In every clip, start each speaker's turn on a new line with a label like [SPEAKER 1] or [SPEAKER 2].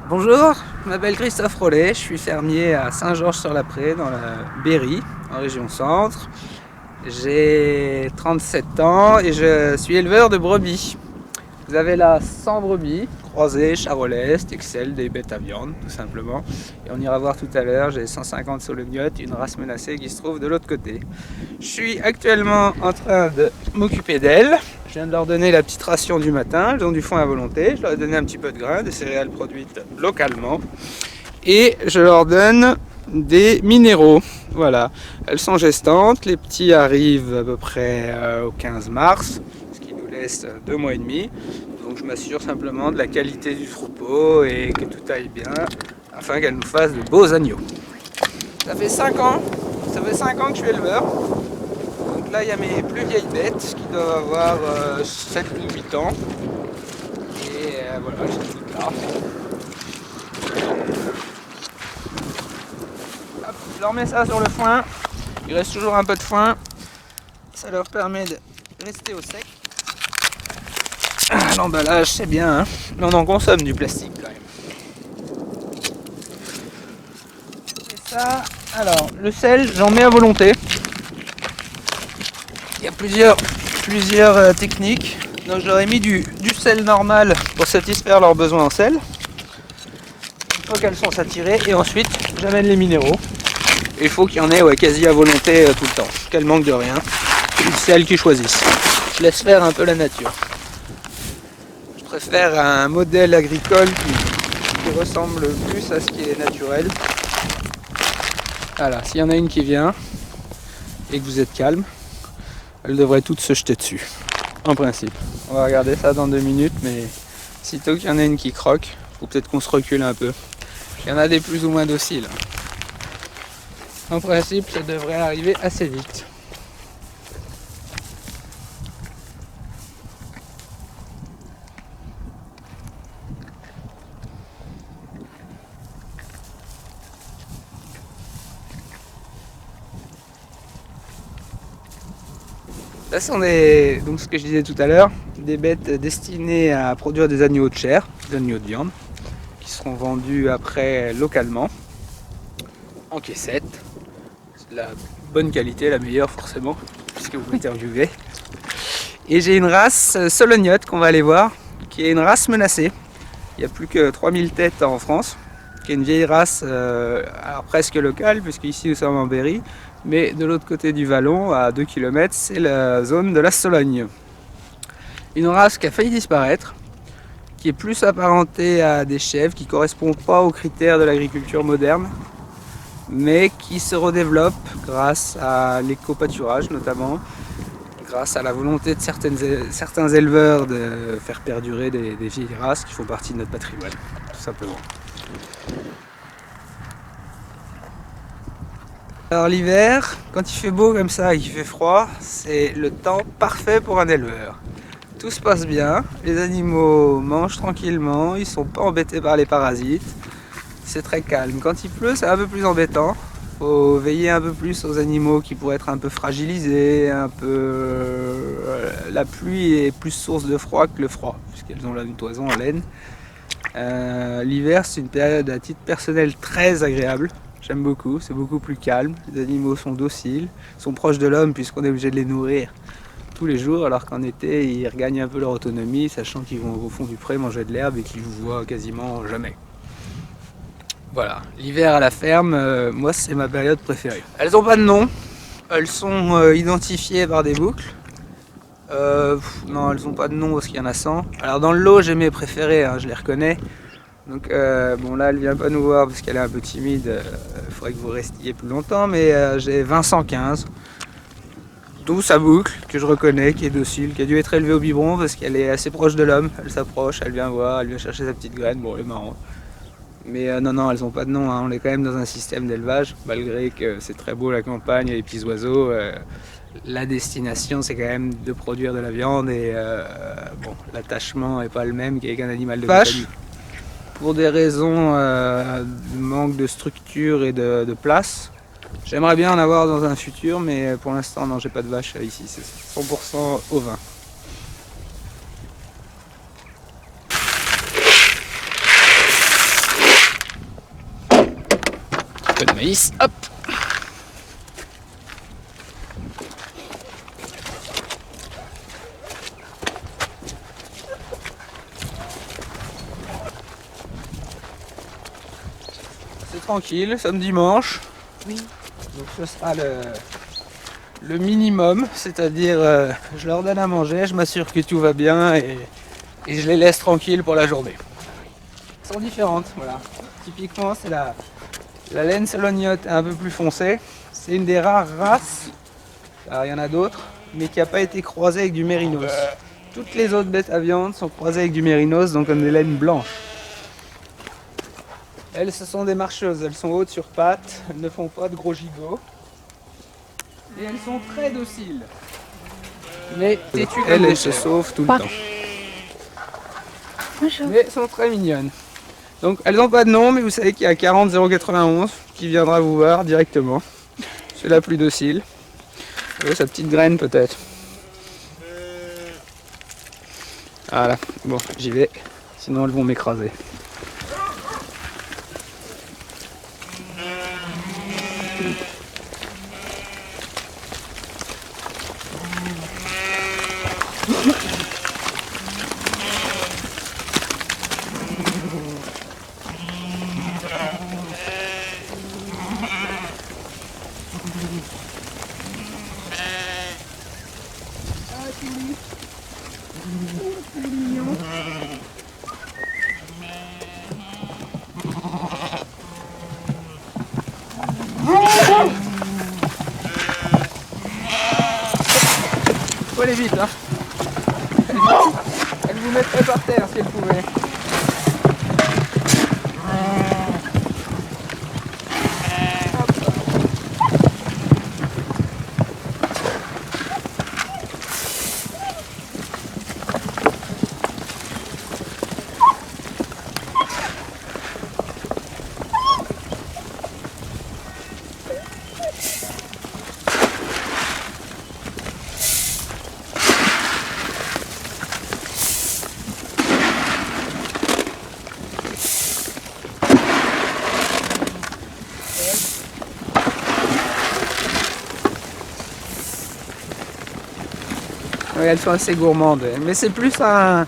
[SPEAKER 1] Bonjour, je m'appelle Christophe Rollet, je suis fermier à Saint-Georges-sur-la-Prée dans la Berry, en région centre. J'ai 37 ans et je suis éleveur de brebis. Vous avez là 100 brebis, croisées, charolaises, texelles, des bêtes à viande tout simplement. Et on ira voir tout à l'heure, j'ai 150 solognottes, une race menacée qui se trouve de l'autre côté. Je suis actuellement en train de m'occuper d'elles. Je viens de leur donner la petite ration du matin, elles ont du foin à volonté. Je leur ai donné un petit peu de grains, des céréales produites localement. Et je leur donne des minéraux. Voilà, elles sont gestantes, les petits arrivent à peu près au 15 mars, ce qui nous laisse 2 mois et demi. Donc je m'assure simplement de la qualité du troupeau et que tout aille bien, afin qu'elles nous fassent de beaux agneaux. Ça fait 5 ans, que je suis éleveur. Donc là il y a mes plus vieilles bêtes qui doivent avoir 7 ou 8 ans. Et voilà, j'ai tout là. Hop, je leur mets ça sur le foin. Il reste toujours un peu de foin. Ça leur permet de rester au sec. L'emballage c'est bien, hein, mais on en consomme du plastique quand même. Et ça, alors le sel j'en mets à volonté. Il y a plusieurs techniques. Donc je leur ai mis du sel normal pour satisfaire leurs besoins en sel. Une fois qu'elles sont saturées, et ensuite j'amène les minéraux. Et il faut qu'il y en ait quasi à volonté tout le temps, qu'elles manquent de rien. C'est elles qui choisissent. Je laisse faire un peu la nature. Je préfère un modèle agricole qui ressemble plus à ce qui est naturel. Voilà, s'il y en a une qui vient et que vous êtes calme, elles devraient toutes se jeter dessus, en principe. On va regarder ça dans 2 minutes, mais sitôt qu'il y en a une qui croque, il faut peut-être qu'on se recule un peu. Il y en a des plus ou moins dociles. En principe, ça devrait arriver assez vite. Là, ce sont donc ce que je disais tout à l'heure, des bêtes destinées à produire des agneaux de chair, des agneaux de viande, qui seront vendus après localement, en caissette. C'est de la bonne qualité, la meilleure forcément, puisque vous m'interviewez. Et j'ai une race solognotte qu'on va aller voir, qui est une race menacée. Il n'y a plus que 3000 têtes en France, qui est une vieille race alors presque locale, puisqu'ici nous sommes en Berry, mais de l'autre côté du Vallon, à 2 km, c'est la zone de la Sologne. Une race qui a failli disparaître, qui est plus apparentée à des chèvres, qui ne correspond pas aux critères de l'agriculture moderne, mais qui se redéveloppe grâce à l'éco-pâturage notamment, grâce à la volonté de certains éleveurs de faire perdurer des vieilles races qui font partie de notre patrimoine, tout simplement. Alors l'hiver, quand il fait beau comme ça et qu'il fait froid, c'est le temps parfait pour un éleveur. Tout se passe bien, les animaux mangent tranquillement, ils sont pas embêtés par les parasites, c'est très calme. Quand il pleut, c'est un peu plus embêtant. Faut veiller un peu plus aux animaux qui pourraient être un peu fragilisés, la pluie est plus source de froid que le froid, puisqu'elles ont une toison en laine. L'hiver, c'est une période à titre personnel très agréable. J'aime beaucoup, c'est beaucoup plus calme. Les animaux sont dociles, sont proches de l'homme puisqu'on est obligé de les nourrir tous les jours, alors qu'en été, ils regagnent un peu leur autonomie, sachant qu'ils vont au fond du pré manger de l'herbe et qu'ils vous voient quasiment jamais. Voilà, l'hiver à la ferme, moi c'est ma période préférée. Elles n'ont pas de nom, elles sont identifiées par des boucles. Non, elles n'ont pas de nom parce qu'il y en a 100. Alors dans le lot, j'ai mes préférés, hein, je les reconnais. Donc bon, là elle vient pas nous voir parce qu'elle est un peu timide, il faudrait que vous restiez plus longtemps, mais j'ai Vincent 15, d'où sa boucle que je reconnais, qui est docile, qui a dû être élevée au biberon parce qu'elle est assez proche de l'homme, elle s'approche, elle vient voir, elle vient chercher sa petite graine, bon elle est marrante. Mais non, elles n'ont pas de nom, hein. On est quand même dans un système d'élevage, malgré que c'est très beau la campagne, les petits oiseaux. La destination, c'est quand même de produire de la viande et bon, l'attachement n'est pas le même qu'avec un animal de compagnie. Pour des raisons de manque de structure et de place, j'aimerais bien en avoir dans un futur, mais pour l'instant, non, j'ai pas de vache ici, c'est 100% ovin. peu de maïs, hop. C'est tranquille, nous sommes dimanche.
[SPEAKER 2] Oui.
[SPEAKER 1] Donc ce sera le minimum, c'est-à-dire je leur donne à manger, je m'assure que tout va bien et je les laisse tranquilles pour la journée. Elles sont différentes, voilà. Typiquement, c'est la laine solognotte un peu plus foncée. C'est une des rares races, alors il y en a d'autres, mais qui n'a pas été croisée avec du mérinos. Toutes les autres bêtes à viande sont croisées avec du mérinos, donc comme des laines blanches. Elles, ce sont des marcheuses, elles sont hautes sur pattes, elles ne font pas de gros gigots. Et elles sont très dociles. Mais têtues comme elles se sauvent tout le temps.
[SPEAKER 2] Bonjour.
[SPEAKER 1] Mais elles sont très mignonnes. Donc elles n'ont pas de nom, mais vous savez qu'il y a 40 091 qui viendra vous voir directement. C'est la plus docile. Sa petite graine peut-être. Voilà, bon j'y vais, sinon elles vont m'écraser. Faut aller vite hein. Elle vous mettrait par terre si elle pouvait. Oui, elles sont assez gourmandes, mais c'est plus un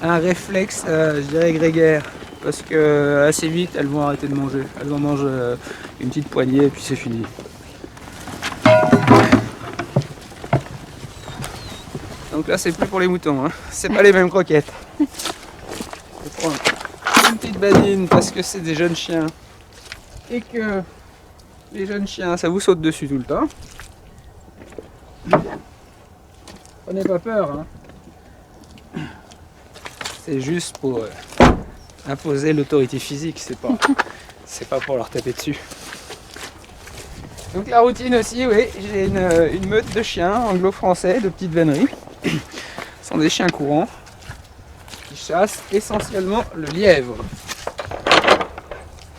[SPEAKER 1] réflexe, je dirais, grégaire, parce que assez vite elles vont arrêter de manger. Elles en mangent une petite poignée et puis c'est fini. Donc là c'est plus pour les moutons, hein. C'est pas les mêmes croquettes. Je vais prendre une petite badine parce que c'est des jeunes chiens et que les jeunes chiens ça vous saute dessus tout le temps. Prenez pas peur, hein. C'est juste pour imposer l'autorité physique, c'est pas pour leur taper dessus. Donc la routine aussi, oui, j'ai une meute de chiens anglo-français de petite vénerie. Ce sont des chiens courants qui chassent essentiellement le lièvre.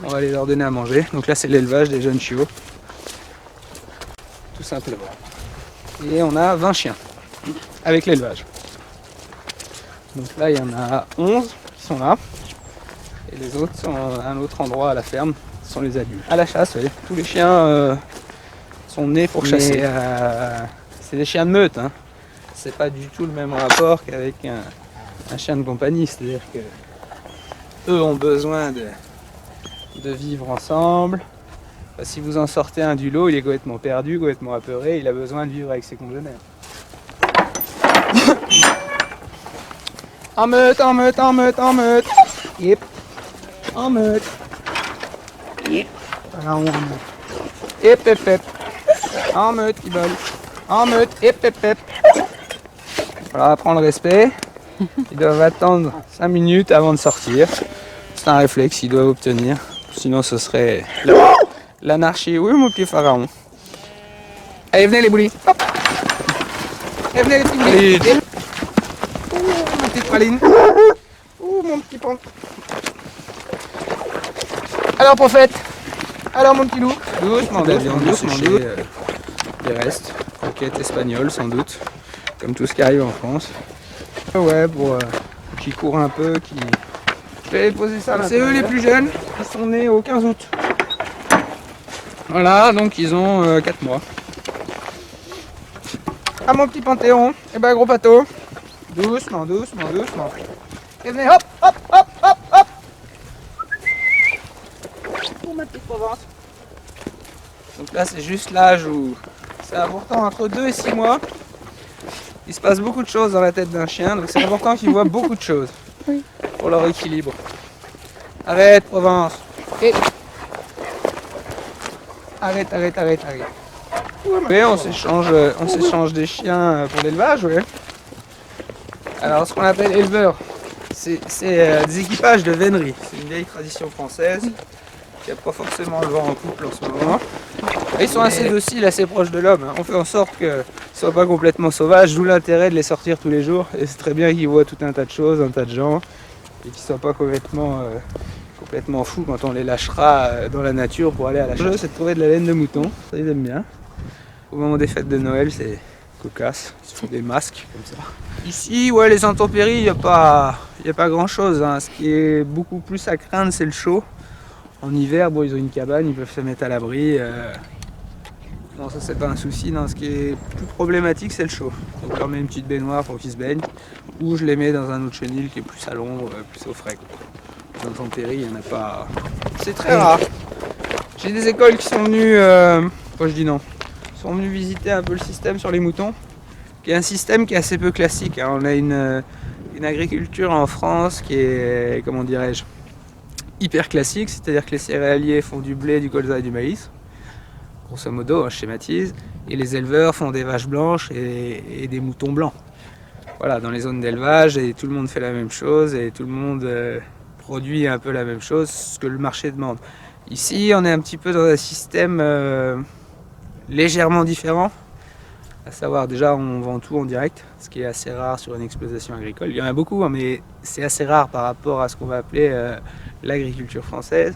[SPEAKER 1] On va aller leur donner à manger. Donc là c'est l'élevage des jeunes chiots. Tout simplement. Et on a 20 chiens. Avec l'élevage. Donc là il y en a 11 qui sont là et les autres sont à un autre endroit à la ferme, ce sont les adultes. À la chasse, oui. Tous les chiens sont nés pour chasser. C'est des chiens de meute, hein. C'est pas du tout le même rapport qu'avec un chien de compagnie, c'est-à-dire que eux ont besoin de vivre ensemble. Enfin, si vous en sortez un du lot, il est complètement perdu, complètement apeuré, il a besoin de vivre avec ses congénères. En meute, en meute, en meute, en meute. Yep. En meute. Yep. Voilà, en meute. Hip, hip, hip. En meute, ils veulent. En meute, hip, hip, hip. Voilà, apprendre le respect. Ils doivent attendre 5 minutes avant de sortir. C'est un réflexe qu'ils doivent obtenir. Sinon, ce serait l'anarchie. Oui, mon petit pharaon. Allez, venez les boulis. Hop. Allez, venez les petits boulis. Ouh, ma petite praline. Ouh, mon petit pan. Alors, prophète. Alors, mon petit loup. Doucement, doucement, doucement. Des restes. Croquettes espagnoles, sans doute. Comme tout ce qui arrive en France. Ouais, pour qui courent un peu, qui... Je vais poser ça. C'est eux les plus jeunes. Ils sont nés au 15 août. Voilà, donc ils ont 4 mois. Ah mon petit Panthéon, et ben gros bateau. Doucement, doucement, doucement. Et venez, hop, hop, hop, hop, hop. Pour ma petite Provence. Donc là c'est juste l'âge où c'est important, entre 2 et 6 mois. Il se passe beaucoup de choses dans la tête d'un chien, donc c'est important qu'il voit beaucoup de choses pour leur équilibre. Arrête Provence. Et... Arrête, arrête, arrête, arrête. Oui, on s'échange des chiens pour l'élevage, oui. Alors ce qu'on appelle éleveur, c'est des équipages de vénerie. C'est une vieille tradition française qui n'a pas forcément le vent en poupe en ce moment. Et ils sont assez dociles, assez proches de l'homme. On fait en sorte qu'ils ne soient pas complètement sauvages, d'où l'intérêt de les sortir tous les jours. Et c'est très bien qu'ils voient tout un tas de choses, un tas de gens, et qu'ils ne soient pas complètement fous quand on les lâchera dans la nature pour aller à la chasse. C'est de trouver de la laine de mouton, ça ils aiment bien. Au moment des fêtes de Noël, c'est cocasse, ils se font des masques comme ça. Ici, ouais, les intempéries, il n'y a pas grand chose. Hein. Ce qui est beaucoup plus à craindre, c'est le chaud. En hiver, bon, ils ont une cabane, ils peuvent se mettre à l'abri. Non, ça c'est pas un souci. Non, ce qui est plus problématique, c'est le chaud. Donc je leur mets une petite baignoire pour qu'ils se baignent. Ou je les mets dans un autre chenil qui est plus à l'ombre, plus au frais. Les intempéries, il n'y en a pas. C'est très rare. J'ai des écoles qui sont venues. Je dis non. Sont venus visiter un peu le système sur les moutons, qui est un système qui est assez peu classique. Hein. On a une agriculture en France qui est, comment dirais-je, hyper classique, c'est-à-dire que les céréaliers font du blé, du colza et du maïs, grosso modo, hein, je schématise, et les éleveurs font des vaches blanches et des moutons blancs. Voilà, dans les zones d'élevage, et tout le monde fait la même chose, et tout le monde produit un peu la même chose, ce que le marché demande. Ici, on est un petit peu dans un système légèrement différent, à savoir déjà on vend tout en direct, ce qui est assez rare sur une exploitation agricole. Il y en a beaucoup, hein, mais c'est assez rare par rapport à ce qu'on va appeler l'agriculture française.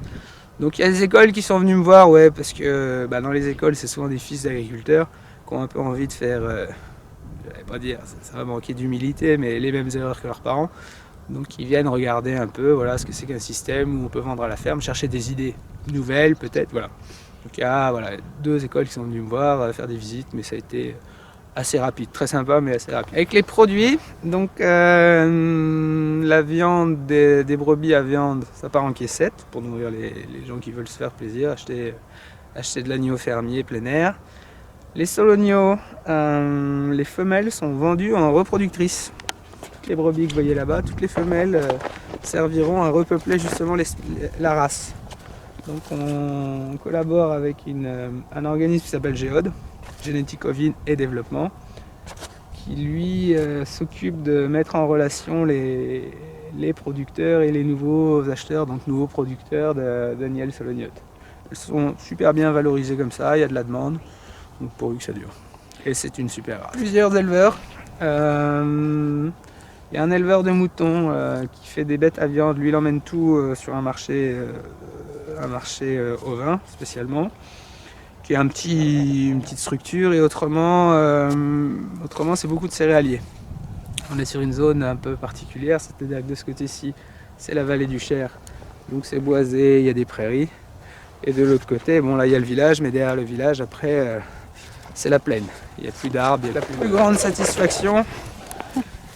[SPEAKER 1] Donc il y a des écoles qui sont venues me voir, ouais, parce que dans les écoles c'est souvent des fils d'agriculteurs qui ont un peu envie de faire, je vais pas dire, ça va manquer d'humilité, mais les mêmes erreurs que leurs parents. Donc ils viennent regarder un peu, voilà, ce que c'est qu'un système où on peut vendre à la ferme, chercher des idées nouvelles peut-être, voilà. Donc il y a voilà, 2 écoles qui sont venues me voir, faire des visites, mais ça a été assez rapide, très sympa mais assez rapide. Avec les produits, donc la viande des brebis à viande, ça part en caissette pour nourrir les gens qui veulent se faire plaisir, acheter de l'agneau fermier plein air. Les solognos, les femelles sont vendues en reproductrices. Toutes les brebis que vous voyez là-bas, toutes les femelles serviront à repeupler justement la race. Donc on collabore avec un organisme qui s'appelle Géode, Génétique Ovine et Développement, qui lui s'occupe de mettre en relation les producteurs et les nouveaux acheteurs, donc nouveaux producteurs d'agnelles solognotes. Elles sont super bien valorisées comme ça, il y a de la demande, donc pourvu que ça dure. Et c'est une super race. Plusieurs éleveurs. Il y a un éleveur de moutons qui fait des bêtes à viande, lui il emmène tout sur un marché ovin spécialement, qui est une petite structure, et autrement c'est beaucoup de céréaliers. On est sur une zone un peu particulière, c'est-à-dire que de ce côté-ci c'est la vallée du Cher, donc c'est boisé, il y a des prairies, et de l'autre côté, bon là il y a le village, mais derrière le village après c'est la plaine, il n'y a plus d'arbres. La plus grande satisfaction,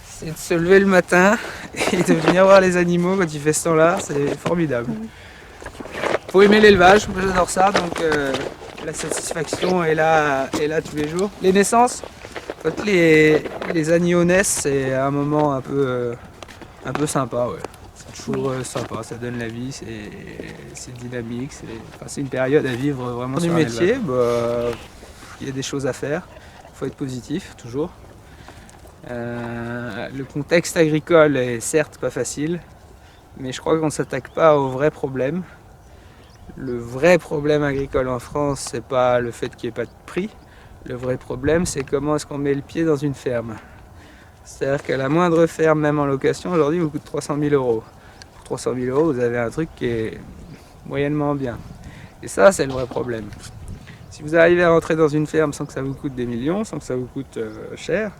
[SPEAKER 1] c'est de se lever le matin et de venir voir les animaux quand il fait ce temps-là, c'est formidable. Faut aimer l'élevage, moi j'adore ça, donc la satisfaction est là tous les jours. Les naissances, quand les agneaux naissent, c'est un moment un peu sympa, ouais. C'est toujours sympa, ça donne la vie, c'est dynamique, c'est une période à vivre vraiment sur un métier. Il y a des choses à faire, il faut être positif toujours. Le contexte agricole est certes pas facile, mais je crois qu'on ne s'attaque pas au vrai problème. Le vrai problème agricole en France, c'est pas le fait qu'il n'y ait pas de prix. Le vrai problème, c'est comment est-ce qu'on met le pied dans une ferme. C'est-à-dire que la moindre ferme, même en location, aujourd'hui, vous coûte 300 000 €. Pour 300 000 €, vous avez un truc qui est moyennement bien. Et ça, c'est le vrai problème. Si vous arrivez à rentrer dans une ferme sans que ça vous coûte des millions, sans que ça vous coûte cher,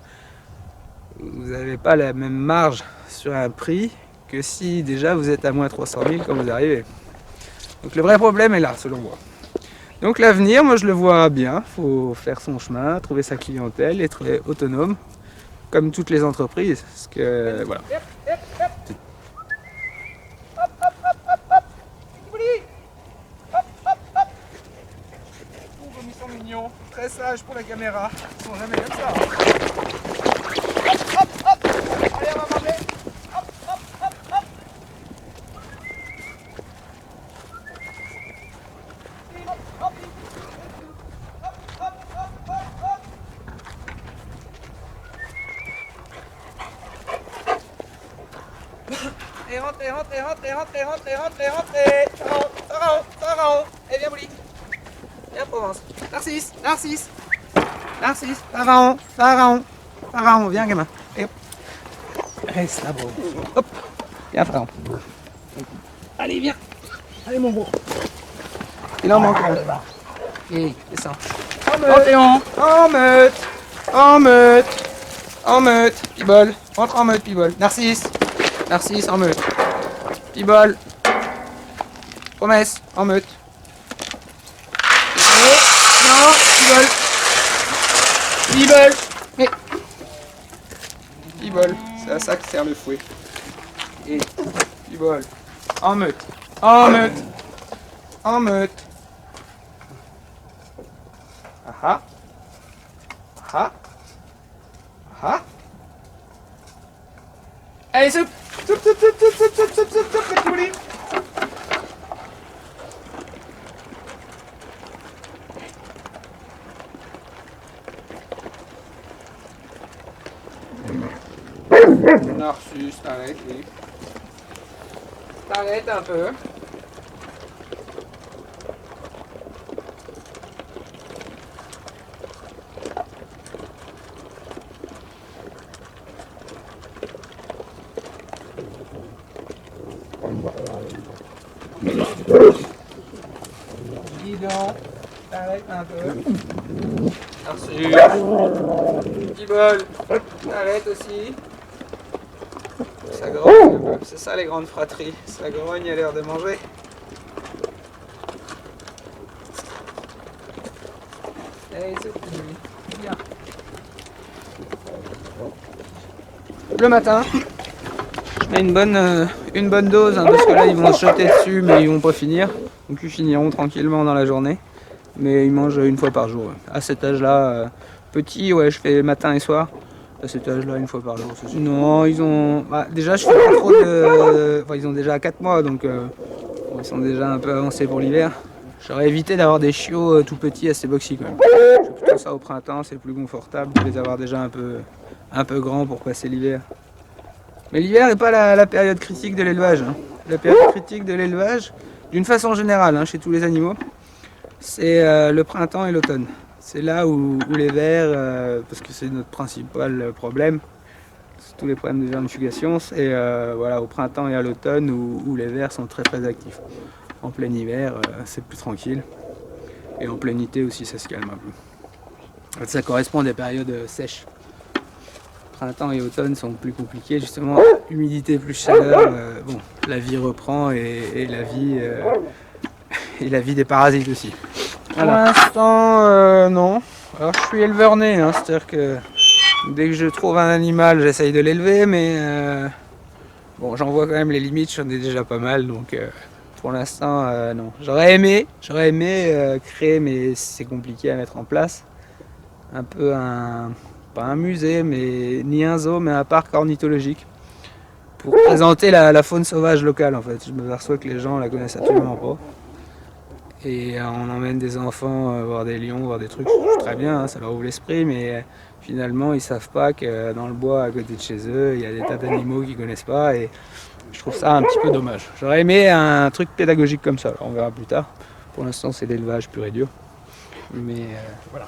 [SPEAKER 1] vous n'avez pas la même marge sur un prix que si déjà vous êtes à moins 300 000 quand vous arrivez. Donc le vrai problème est là, selon moi. Donc l'avenir, moi je le vois bien, il faut faire son chemin, trouver sa clientèle, être autonome, comme toutes les entreprises. Parce que, voilà. Ils sont mignons, très sages pour la caméra, ils sont jamais comme ça. Allez, on va manger. Et rentrez. Sarah, et viens Bouli. Viens Provence. Narcisse. Pharaon, viens gamin. Et hop. Reste là, bro. Hop. Viens Pharaon. Allez, viens. Allez mon gros. Il en manque un. Et descends. En meute. Pibol. Rentre en meute, Pibol. Narcisse, en meute. Pibol. Promesse, en meute. Non, Pibol. Mais. Pibol, c'est à ça que sert le fouet. Et Pibol. En meute. Ah. Allez, soupe, petit Bouli. Narcisse, t'arrêtes, oui. T'arrêtes un peu. Dis donc, t'arrêtes un peu. Narcisse. Pibol, t'arrêtes aussi. Ça grogne un peu, c'est ça les grandes fratries. Ça grogne à l'heure de manger. Allez, c'est fini. Viens. Le matin, je mets une bonne dose, hein, parce que là ils vont se jeter dessus mais ils vont pas finir. Donc ils finiront tranquillement dans la journée. Mais ils mangent une fois par jour. À cet âge-là, petit, ouais, je fais matin et soir. À cet âge-là, une fois par jour. Non, ils ont... Bah, déjà, je fais pas trop de... Enfin, ils ont déjà 4 mois, donc bon, ils sont déjà un peu avancés pour l'hiver. J'aurais évité d'avoir des chiots tout petits assez boxy quand même. Je fais plutôt ça au printemps, c'est plus confortable de les avoir déjà un peu grands pour passer l'hiver. Mais l'hiver n'est pas la période critique de l'élevage. Hein. La période critique de l'élevage, d'une façon générale, hein, chez tous les animaux, c'est le printemps et l'automne. C'est là où les vers, parce que c'est notre principal problème, tous les problèmes de vermifugation, c'est voilà, au printemps et à l'automne où les vers sont très actifs. En plein hiver, c'est plus tranquille. Et en plein été aussi, ça se calme un peu. Ça correspond à des périodes sèches. Printemps et automne sont plus compliqués, justement, humidité plus chaleur, bon, la vie reprend et la vie des parasites aussi. Voilà. Pour l'instant, non. Alors je suis éleveur né, hein, c'est-à-dire que dès que je trouve un animal, j'essaye de l'élever, mais bon, j'en vois quand même les limites, j'en ai déjà pas mal, donc pour l'instant, non. J'aurais aimé créer, mais c'est compliqué à mettre en place. Un peu pas un musée, mais ni un zoo, mais un parc ornithologique. Pour présenter la faune sauvage locale, en fait. Je me perçois que les gens la connaissent absolument pas. Et on emmène des enfants voir des lions, voir des trucs, très bien, hein, ça leur ouvre l'esprit, mais finalement ils savent pas que dans le bois à côté de chez eux, il y a des tas d'animaux qu'ils connaissent pas, et je trouve ça un petit peu dommage. J'aurais aimé un truc pédagogique comme ça, alors on verra plus tard. Pour l'instant c'est l'élevage pur et dur, mais voilà.